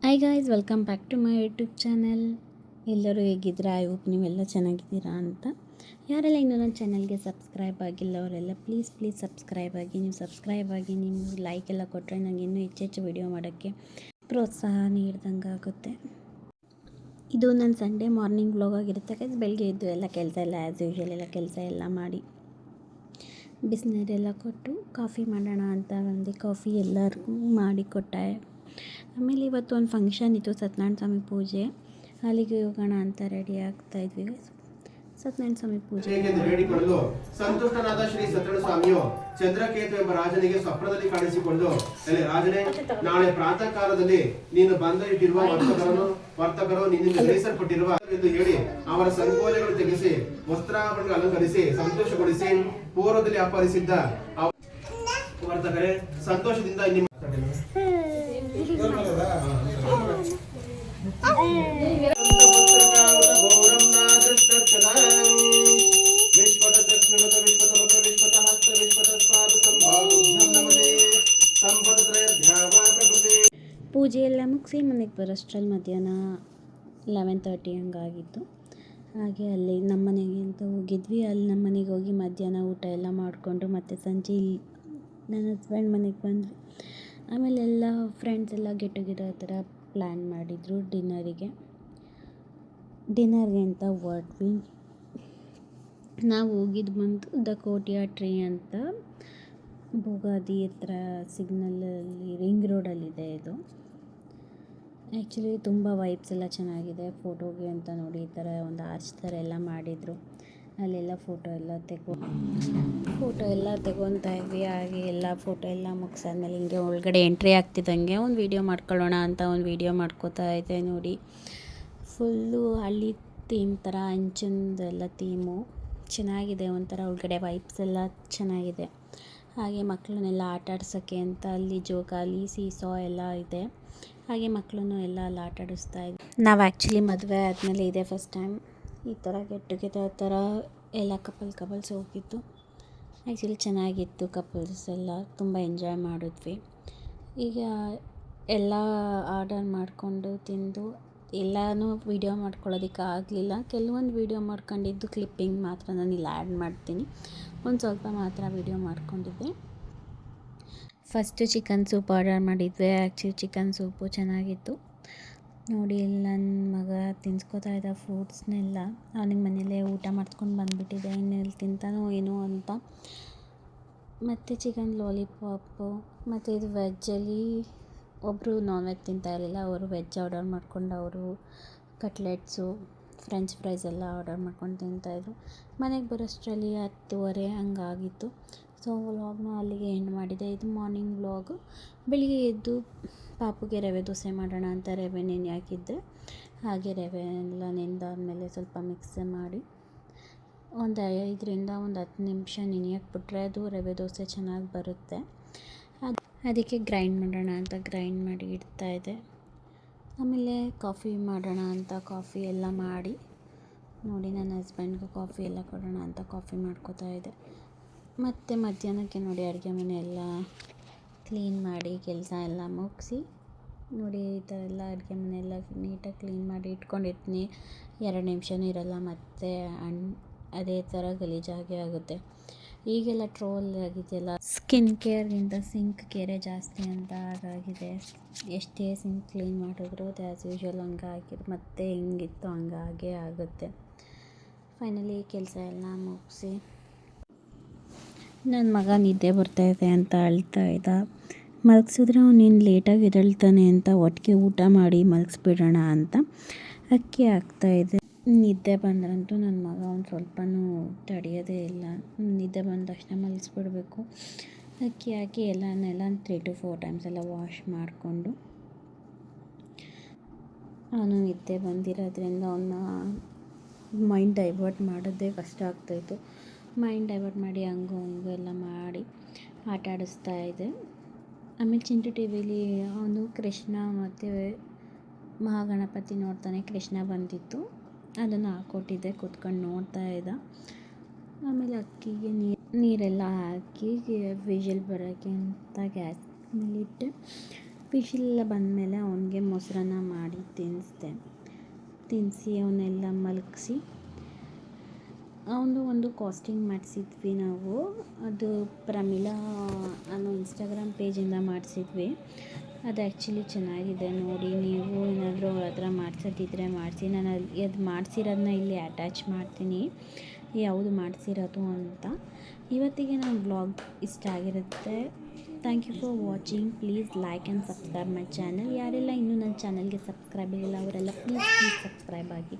Hi guys, welcome back to my YouTube channel. ಎಲ್ಲರೂ ಹೇಗಿದ್ದೀರಾ? I hope ನೀವೆಲ್ಲ ಚೆನ್ನಾಗಿದ್ದೀರಾ ಅಂತ. ಯಾರೆಲ್ಲ ಇನ್ನೂ ನನ್ನ ಚಾನಲ್ಗೆ ಸಬ್ಸ್ಕ್ರೈಬ್ ಆಗಿಲ್ಲ ಅವರೆಲ್ಲ ಪ್ಲೀಸ್ ಸಬ್ಸ್ಕ್ರೈಬ್ ಆಗಿ. ನೀವು ಸಬ್ಸ್ಕ್ರೈಬ್ ಆಗಿ ನೀವು ಲೈಕ್ ಎಲ್ಲ ಕೊಟ್ಟರೆ ನನಗೆ ಇನ್ನೂ ಹೆಚ್ಚೆಚ್ಚು ವಿಡಿಯೋ ಮಾಡೋಕ್ಕೆ ಪ್ರೋತ್ಸಾಹ ನೀಡ್ದಂಗೆ ಆಗುತ್ತೆ. ಇದು ನನ್ನ ಸಂಡೇ ಮಾರ್ನಿಂಗ್ ವ್ಲಾಗ್ ಆಗಿರುತ್ತೆ ಗೈಸ್. ಬೆಳಗ್ಗೆ ಎದ್ದು ಎಲ್ಲ ಕೆಲಸ ಎಲ್ಲ ಆ್ಯಸ್ ಯೂಶ್ವಲ್ ಎಲ್ಲ ಕೆಲಸ ಎಲ್ಲ ಮಾಡಿ ಬಿಸಿನೀರೆಲ್ಲ ಕೊಟ್ಟು ಕಾಫಿ ಮಾಡೋಣ ಅಂತ ಬಂದು ಕಾಫಿ ಎಲ್ಲರಿಗೂ ಮಾಡಿ ಕೊಟ್ಟೆ. ಆಮೇಲೆ ಇವತ್ತು ಒಂದು ಫಂಕ್ಷನ್ ಇತ್ತು, ಸತ್ಯನಾರಾಯಣ ಸ್ವಾಮಿ ಪೂಜೆ. ಅಲ್ಲಿಗೆ ಹೋಗೋಣ ಅಂತ ರೆಡಿ ಆಗ್ತಾ ಇದ್ವಿ. ಸತ್ಯನಾರಾಯಣ ಸ್ವಾಮಿ ಪೂಜೆ ಬೇಡಿಕೊಳ್ಳಲು ಸಂತುಷ್ಟನಾದ ಶ್ರೀ ಸತ್ಯನಾರಾಯಣ ಸ್ವಾಮಿಯು ಚಂದ್ರಕೇತು ಎಂಬ ರಾಜನಿಗೆ ಸ್ವಪ್ನದಲ್ಲಿ ಕಾಣಿಸಿಕೊಂಡು, ರಾಜನೇ, ನಾಳೆ ಪ್ರಾತಃ ಕಾಲದಲ್ಲಿ ನೀನು ಬಂದಿಟ್ಟಿರುವ ವರ್ತಕರು ನಿನ್ನಿಂದ ನೇಮಿಸಲ್ಪಟ್ಟಿರುವ ಎಂದು ಹೇಳಿ ಅವರ ಸಂಕೋಲೆಗಳು ತೆಗೆಸಿ ವಸ್ತ್ರಾಭರಣಗಳು ಅಲಂಕರಿಸಿ ಸಂತೋಷಗೊಳಿಸಿ ಪೂರ್ವದಲ್ಲಿ ಅಪಹರಿಸಿದ್ದ ವರ್ತಕರೇ, ಸಂತೋಷದಿಂದ ನಿಮ್ಮ ಪೂಜೆ ಎಲ್ಲ ಮುಗಿಸಿ ಮನೆಗೆ ಬರೋಷ್ಟ್ರಲ್ಲಿ ಮಧ್ಯಾಹ್ನ 11:30 ಹಂಗಾಗಿತ್ತು. ಹಾಗೆ ಅಲ್ಲಿ ನಮ್ಮ ಮನೆಗೆ ಅಂತ ಹೋಗಿದ್ವಿ. ಅಲ್ಲಿ ನಮ್ಮ ಮನೆಗೆ ಹೋಗಿ ಮಧ್ಯಾಹ್ನ ಊಟ ಎಲ್ಲ ಮಾಡಿಕೊಂಡು ಮತ್ತೆ ಸಂಜೆ ನನ್ನ ಹಸ್ಬೆಂಡ್ ಮನೆಗೆ ಬಂದ್ವಿ. ಆಮೇಲೆ ಎಲ್ಲ ಫ್ರೆಂಡ್ಸ್ ಎಲ್ಲ ಗೆಟ್ ಟುಗೆದರ್ ಥರ ಪ್ಲ್ಯಾನ್ ಮಾಡಿದರು ಡಿನ್ನರ್ಗೆ ಅಂತ ಹೊರಟ್ವಿ. ನಾವು ಹೋಗಿದ್ದು ಬಂದು ದ ಕೋರ್ಟ್ಯಾರ್ಡ್ ಟ್ರೀ ಅಂತ ಭೋಗಾದಿ ಹತ್ರ ಸಿಗ್ನಲಲ್ಲಿ ರಿಂಗ್ ರೋಡಲ್ಲಿದೆ. ಇದು ಆ್ಯಕ್ಚುಲಿ ತುಂಬ ವೈಬ್ಸ್ ಎಲ್ಲ ಚೆನ್ನಾಗಿದೆ. ಫೋಟೋಗೆ ಅಂತ ನೋಡಿ ಈ ಥರ ಒಂದು ಆರ್ಚ್ ಥರ ಎಲ್ಲ ಮಾಡಿದರು. ಅಲ್ಲೆಲ್ಲ ಫೋಟೋ ಎಲ್ಲ ತೆಗೊತಾ ಇದ್ವಿ. ಹಾಗೆ ಎಲ್ಲ ಫೋಟೋ ಎಲ್ಲ ಮುಗಿಸಾದ್ಮೇಲೆ ಹಿಂಗೆ ಒಳಗಡೆ ಎಂಟ್ರಿ ಆಗ್ತಿದ್ದಂಗೆ ಒಂದು ವೀಡಿಯೋ ಮಾಡ್ಕೊಳ್ಳೋಣ ಅಂತ ಒಂದು ವೀಡಿಯೋ ಮಾಡ್ಕೋತಾ ಇದ್ದೆ. ನೋಡಿ, ಫುಲ್ಲು ಹಳ್ಳಿ ಥೀಮ್ ಥರ ಅಂಚಿಂದೆಲ್ಲ ಥೀಮು ಚೆನ್ನಾಗಿದೆ. ಒಂಥರ ಒಳಗಡೆ ವೈಬ್ಸ್ ಎಲ್ಲ ಚೆನ್ನಾಗಿದೆ. ಹಾಗೆ ಮಕ್ಕಳನ್ನೆಲ್ಲ ಆಟ ಆಡ್ಸೋಕ್ಕೆ ಅಂತ ಅಲ್ಲಿ ಜೋಕಾಲಿ, ಸೀಸಾ ಎಲ್ಲ ಇದೆ. ಹಾಗೆ ಮಕ್ಕಳನ್ನು ಎಲ್ಲ ಅಲ್ಲಿ ಆಟ ಆಡಿಸ್ತಾ ಇದ್ವಿ. ನಾವು ಆ್ಯಕ್ಚುಲಿ ಮದುವೆ ಆದಮೇಲೆ ಇದೆ ಫಸ್ಟ್ ಟೈಮ್ ಈ ಥರ ಗೆಟ್ ಟುಗೆದರ್ ಥರ ಎಲ್ಲ ಕಪಲ್ಸ್ ಹೋಗಿದ್ದು. ಆ್ಯಕ್ಚುಲಿ ಚೆನ್ನಾಗಿತ್ತು. ಕಪಲ್ಸ್ ಎಲ್ಲ ತುಂಬ ಎಂಜಾಯ್ ಮಾಡಿದ್ವಿ. ಈಗ ಎಲ್ಲ ಆರ್ಡರ್ ಮಾಡಿಕೊಂಡು ತಿಂದು ಎಲ್ಲನೂ ವೀಡಿಯೋ ಮಾಡ್ಕೊಳ್ಳೋದಕ್ಕೆ ಆಗಲಿಲ್ಲ. ಕೆಲವೊಂದು ವೀಡಿಯೋ ಮಾಡ್ಕೊಂಡಿದ್ದು ಕ್ಲಿಪ್ಪಿಂಗ್ ಮಾತ್ರ ನಾನು ಇಲ್ಲಿ ಆ್ಯಡ್ ಮಾಡ್ತೀನಿ. ಒಂದು ಸ್ವಲ್ಪ ಮಾತ್ರ ವೀಡಿಯೋ ಮಾಡ್ಕೊಂಡಿದ್ದೆ. ಫಸ್ಟು ಚಿಕನ್ ಸೂಪ್ ಆರ್ಡರ್ ಮಾಡಿದ್ವಿ. ಆ್ಯಕ್ಚುಲಿ ಚಿಕನ್ ಸೂಪು ಚೆನ್ನಾಗಿತ್ತು. ನೋಡಿ, ಇಲ್ಲಿ ನನ್ನ ಮಗ ತಿನ್ಸ್ಕೊತಾ ಇದ್ದ ಫ್ರೂಟ್ಸ್ನೆಲ್ಲ. ಅವನಿಗೆ ಮನೇಲೇ ಊಟ ಮಾಡಿಸ್ಕೊಂಡು ಬಂದುಬಿಟ್ಟಿದೆ. ಇನ್ನೆಲ್ಲಿ ತಿಂತಾನೋ ಏನೋ ಅಂತ. ಮತ್ತು ಚಿಕನ್ ಲಾಲಿಪಾಪು ಮತ್ತು ಇದು ವೆಜ್ಜಲ್ಲಿ ಒಬ್ಬರು ನಾನ್ ವೆಜ್ ತಿಂತಾ ಇರಲಿಲ್ಲ. ಅವರು ವೆಜ್ ಆರ್ಡರ್ ಮಾಡ್ಕೊಂಡು ಅವರು ಕಟ್ಲೆಟ್ಸು, ಫ್ರೆಂಚ್ ಫ್ರೈಸ್ ಎಲ್ಲ ಆರ್ಡರ್ ಮಾಡ್ಕೊಂಡು ತಿಂತಾಯಿದ್ರು. ಮನೆಗೆ ಬರೋಷ್ಟರಲ್ಲಿ 10:30 ಹಂಗಾಗಿತ್ತು. ಸೊ ವ್ಲಾಗ್ನ ಅಲ್ಲಿಗೆ ಎಂಡ್ ಮಾಡಿದೆ. ಇದು ಮಾರ್ನಿಂಗ್ ವ್ಲಾಗು. ಬೆಳಿಗ್ಗೆ ಎದ್ದು ಪಾಪುಗೆ ರವೆ ದೋಸೆ ಮಾಡೋಣ ಅಂತ ರವೆ ನೆನೆ ಹಾಕಿದ್ದೆ. ಹಾಗೆ ರವೆ ಎಲ್ಲ ನೆನೆದಾದ್ಮೇಲೆ ಸ್ವಲ್ಪ ಮಿಕ್ಸ್ ಮಾಡಿ ಒಂದು 5ರಿಂದ 10 ನಿಮಿಷ ನೆನೆಯಾಕ್ಬಿಟ್ರೆ ಅದು ರವೆ ದೋಸೆ ಚೆನ್ನಾಗಿ ಬರುತ್ತೆ. ಅದಕ್ಕೆ ಗ್ರೈಂಡ್ ಮಾಡೋಣ ಅಂತ ಗ್ರೈಂಡ್ ಮಾಡಿ ಇಡ್ತಾಯಿದ್ದೆ. ಆಮೇಲೆ ಕಾಫಿ ಮಾಡೋಣ ಅಂತ ಕಾಫಿ ಎಲ್ಲ ಮಾಡಿ ನೋಡಿ, ನನ್ನ ಹಸ್ಬೆಂಡ್ಗೂ ಕಾಫಿ ಎಲ್ಲ ಕೊಡೋಣ ಅಂತ ಕಾಫಿ ಮಾಡ್ಕೋತಾ ಇದ್ದೆ. ಮತ್ತು ಮಧ್ಯಾಹ್ನಕ್ಕೆ ನೋಡಿ ಅಡುಗೆ ಮನೆ ಎಲ್ಲ ಕ್ಲೀನ್ ಮಾಡಿ ಕೆಲಸ ಎಲ್ಲ ಮುಗಿಸಿ ನೋಡಿ ಈ ಥರ ಎಲ್ಲ ಅಡುಗೆ ಮನೆ ಎಲ್ಲ ನೀಟಾಗಿ ಕ್ಲೀನ್ ಮಾಡಿ ಇಟ್ಕೊಂಡಿರ್ತೀನಿ. 2 ನಿಮಿಷನೂ ಇರಲ್ಲ, ಮತ್ತು ಅದೇ ಥರ ಗಲೀಜಾಗೆ ಆಗುತ್ತೆ. ಈಗೆಲ್ಲ ಟ್ರೋಲ್ ಆಗಿದೆಯಲ್ಲ, ಸ್ಕಿನ್ ಕೇರ್ಗಿಂತ ಸಿಂಕ್ ಕೇರೇ ಜಾಸ್ತಿ ಅಂತ ಹಾಗಾಗಿದೆ. ಎಷ್ಟೇ ಸಿಂಕ್ ಕ್ಲೀನ್ ಮಾಡಿದ್ರು ಅದು ಆ್ಯಸ್ ಯೂಶ್ವಲ್ ಮತ್ತೆ ಹೆಂಗಿತ್ತು ಹಂಗಾಗೇ ಆಗುತ್ತೆ. ಫೈನಲಿ ಕೆಲಸ ಎಲ್ಲ ಮುಗಿಸಿ ನನ್ನ ಮಗ ನಿದ್ದೆ ಬರ್ತಾಯಿದೆ ಅಂತ ಅಳ್ತಾ ಇದ್ದ. ಮಲಗಿಸಿದ್ರೆ ಅವನೇನು ಲೇಟಾಗಿ ಎದ್ದೇಳ್ತಾನೆ ಅಂತ ಒಟ್ಟಿಗೆ ಊಟ ಮಾಡಿ ಮಲಗಿಸ್ಬಿಡೋಣ ಅಂತ ಅಕ್ಕಿ ಹಾಕ್ತಾಯಿದ್ದೆ. ನಿದ್ದೆ ಬಂದ್ರಂತೂ ನನ್ನ ಮಗ ಒಂದು ಸ್ವಲ್ಪನೂ ತಡೆಯೋದೇ ಇಲ್ಲ. ನಿದ್ದೆ ಬಂದ ತಕ್ಷಣ ಮಲಗಿಸ್ಬಿಡ್ಬೇಕು. ಅಕ್ಕಿ ಹಾಕಿ ಎಲ್ಲನೆಲ್ಲ 3 to 4 ಟೈಮ್ಸ್ ಎಲ್ಲ ವಾಶ್ ಮಾಡಿಕೊಂಡು ಅವನು ನಿದ್ದೆ ಬಂದಿರೋದ್ರಿಂದ ಅವನ್ನ ಮೈಂಡ್ ಡೈವರ್ಟ್ ಮಾಡೋದೇ ಕಷ್ಟ ಆಗ್ತಾಯಿತ್ತು. ಮೈಂಡ್ ಡೈವರ್ಟ್ ಮಾಡಿ ಹಂಗು ಹಿಂಗು ಎಲ್ಲ ಮಾಡಿ ಆಟ ಆಡಿಸ್ತಾ ಇದ್ದೆ. ಆಮೇಲೆ ಚಿಂಟು ಟಿ ವಿಲಿ ಅವನು ಕೃಷ್ಣ ಮತ್ತು ಮಹಾಗಣಪತಿ ನೋಡ್ತಾನೆ. ಕೃಷ್ಣ ಬಂದಿತ್ತು, ಅದನ್ನು ಹಾಕ್ಕೊಟ್ಟಿದ್ದೆ, ಕೂತ್ಕೊಂಡು ನೋಡ್ತಾ ಇದ್ದ. ಆಮೇಲೆ ಅಕ್ಕಿಗೆ ನೀರೆಲ್ಲ ಹಾಕಿ ವಿಷಲ್ ಬರೋಕ್ಕೆ ಅಂತ ಗ್ಯಾಸ್ ಮೇಲಿಟ್ಟೆ. ಫಿಶೆಲ್ಲ ಬಂದಮೇಲೆ ಅವನಿಗೆ ಮೊಸರನ್ನ ಮಾಡಿ ತಿನ್ನಿಸಿ ಅವನ್ನೆಲ್ಲ ಮಲಗಿಸಿ ಅವನು ಒಂದು ಕಾಸ್ಟಿಂಗ್ ಮಾಡಿಸಿದ್ವಿ ನಾವು. ಅದು ಪ್ರಮೀಳಾ ಅನ್ನೋ ಇನ್ಸ್ಟಾಗ್ರಾಮ್ ಪೇಜಿಂದ ಮಾಡಿಸಿದ್ವಿ. ಅದು ಆ್ಯಕ್ಚುಲಿ ಚೆನ್ನಾಗಿದೆ, ನೋಡಿ ನೀವು ಏನಾದರೂ ಅವ್ರ ಹತ್ರ ಮಾಡಿಸೋದಿದ್ರೆ ಮಾಡಿಸಿ. ನಾನು ಅದು ಮಾಡಿಸಿರೋದನ್ನ ಇಲ್ಲಿ ಅಟ್ಯಾಚ್ ಮಾಡ್ತೀನಿ, ಯಾವುದು ಮಾಡಿಸಿರೋದು ಅಂತ. ಇವತ್ತಿಗೆ ನನ್ನ ಬ್ಲಾಗ್ ಇಷ್ಟ ಆಗಿರುತ್ತೆ. Thank you for watching. Please like and subscribe my channel. ಯಾರೆಲ್ಲ ಇನ್ನೂ ನನ್ನ ಚಾನಲ್ಗೆ ಸಬ್ಸ್ಕ್ರೈಬ್ ಆಗಿಲ್ಲ ಅವರೆಲ್ಲ ಪ್ಲೀಸ್ ಸಬ್ಸ್ಕ್ರೈಬ್ ಆಗಿ.